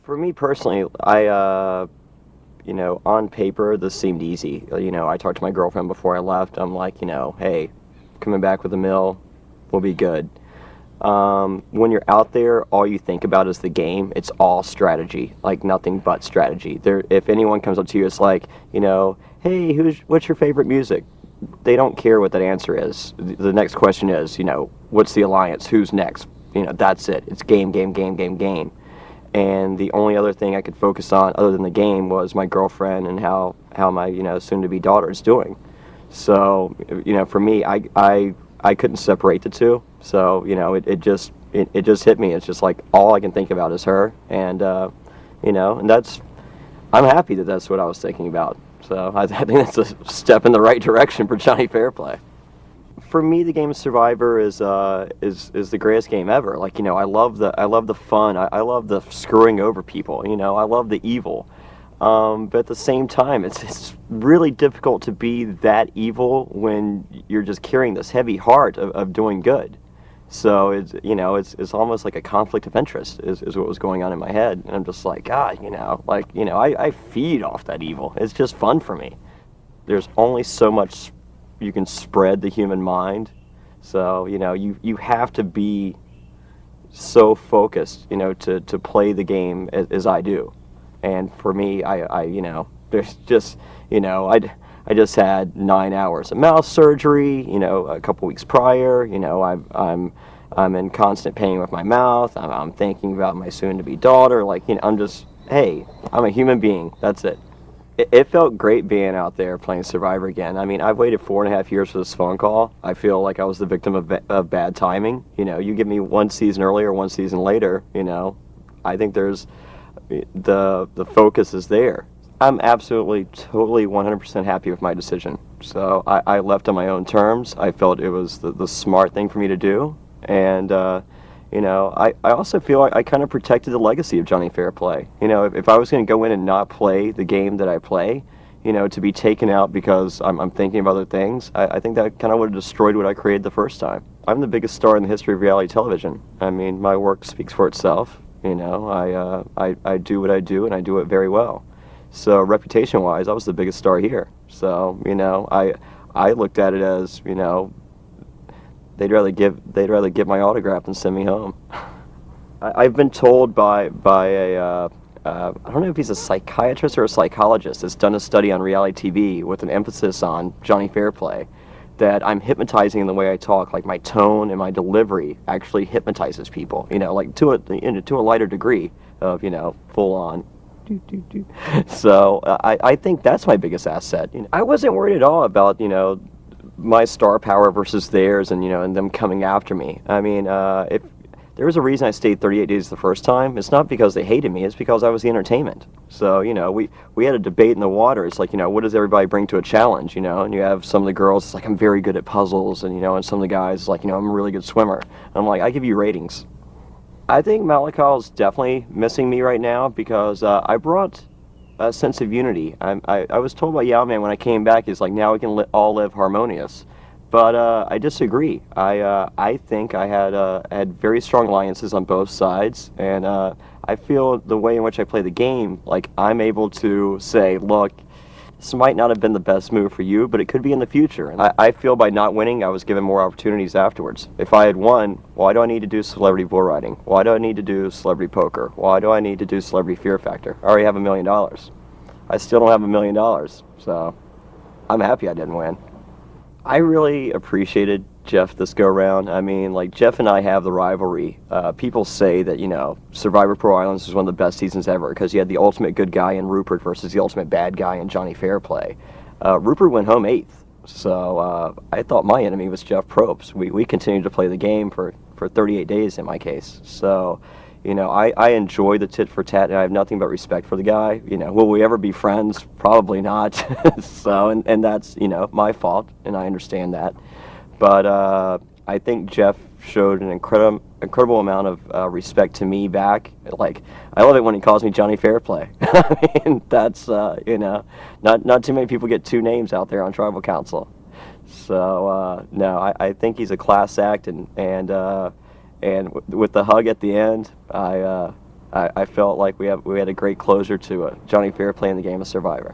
For me personally, on paper, this seemed easy. I talked to my girlfriend before I left. I'm like, hey, coming back with a mill, we'll be good. When you're out there, all you think about is the game. It's all strategy, like nothing but strategy. If anyone comes up to you, it's like, hey, what's your favorite music? They don't care what that answer is. The next question is, what's the alliance? Who's next? That's it. It's game, game, game, game, game. And the only other thing I could focus on other than the game was my girlfriend and how my soon-to-be daughter is doing. So for me, I couldn't separate the two. So it just hit me. It's just like all I can think about is her, and and I'm happy that that's what I was thinking about. So I think that's a step in the right direction for Jonny Fairplay. For me, the game of Survivor is the greatest game ever. Like, I love the fun. I love the screwing over people. I love the evil. But at the same time, it's really difficult to be that evil when you're just carrying this heavy heart of doing good. So it's almost like a conflict of interest is what was going on in my head, and I'm just like, God, I feed off that evil. It's just fun for me. There's only so much you can spread the human mind, so you have to be so focused, to play the game as I do. And for me, there's just, I just had 9 hours of mouth surgery, a couple weeks prior. I'm in constant pain with my mouth. I'm thinking about my soon-to-be daughter. Like, I'm just, hey, I'm a human being. That's it. It felt great being out there playing Survivor again. I mean, I've waited 4.5 years for this phone call. I feel like I was the victim of bad timing. You give me one season earlier, one season later, I think there's the focus is there. I'm absolutely, totally, 100% happy with my decision. So I left on my own terms. I felt it was the smart thing for me to do. And, I also feel like I kind of protected the legacy of Jonny Fairplay. If I was going to go in and not play the game that I play, to be taken out because I'm thinking of other things, I think that kind of would have destroyed what I created the first time. I'm the biggest star in the history of reality television. I mean, my work speaks for itself. I do what I do, and I do it very well. So reputation-wise, I was the biggest star here. So I looked at it as they'd rather give my autograph than send me home. I've been told by a I don't know if he's a psychiatrist or a psychologist that's done a study on reality TV with an emphasis on Jonny Fairplay, that I'm hypnotizing in the way I talk. Like, my tone and my delivery actually hypnotizes people, like to a lighter degree of, full on. So I think that's my biggest asset. I wasn't worried at all about, my star power versus theirs and them coming after me. I mean, if there was a reason I stayed 38 days the first time, it's not because they hated me, it's because I was the entertainment. So, we had a debate in the water. It's like, what does everybody bring to a challenge, and you have some of the girls, it's like, I'm very good at puzzles, and, and some of the guys, it's like, I'm a really good swimmer. And I'm like, I give you ratings. I think Malachi's definitely missing me right now because I brought a sense of unity. I was told by Yao Man when I came back, is like, now we can all live harmonious. But I disagree. I think I had very strong alliances on both sides, and I feel the way in which I play the game, like, I'm able to say, look, this might not have been the best move for you, but it could be in the future. And I feel by not winning, I was given more opportunities afterwards. If I had won, why do I need to do celebrity bull riding? Why do I need to do celebrity poker? Why do I need to do celebrity fear factor? I already have $1 million. I still don't have $1 million, so I'm happy I didn't win. I really appreciated Jeff this go-round. I mean, like, Jeff and I have the rivalry. People say that, Survivor Pro Islands is one of the best seasons ever because you had the ultimate good guy in Rupert versus the ultimate bad guy in Jonny Fairplay. Rupert went home 8th, so I thought my enemy was Jeff Probst. We continued to play the game for 38 days in my case. So, I enjoy the tit for tat, and I have nothing but respect for the guy. Will we ever be friends? Probably not. So, and that's, my fault, and I understand that. But I think Jeff showed an incredible amount of respect to me back. Like, I love it when he calls me Jonny Fairplay. I mean, that's, not too many people get 2 names out there on Tribal Council. So, no, I think he's a class act, and with the hug at the end, I felt like we had a great closer to Jonny Fairplay in the game of Survivor.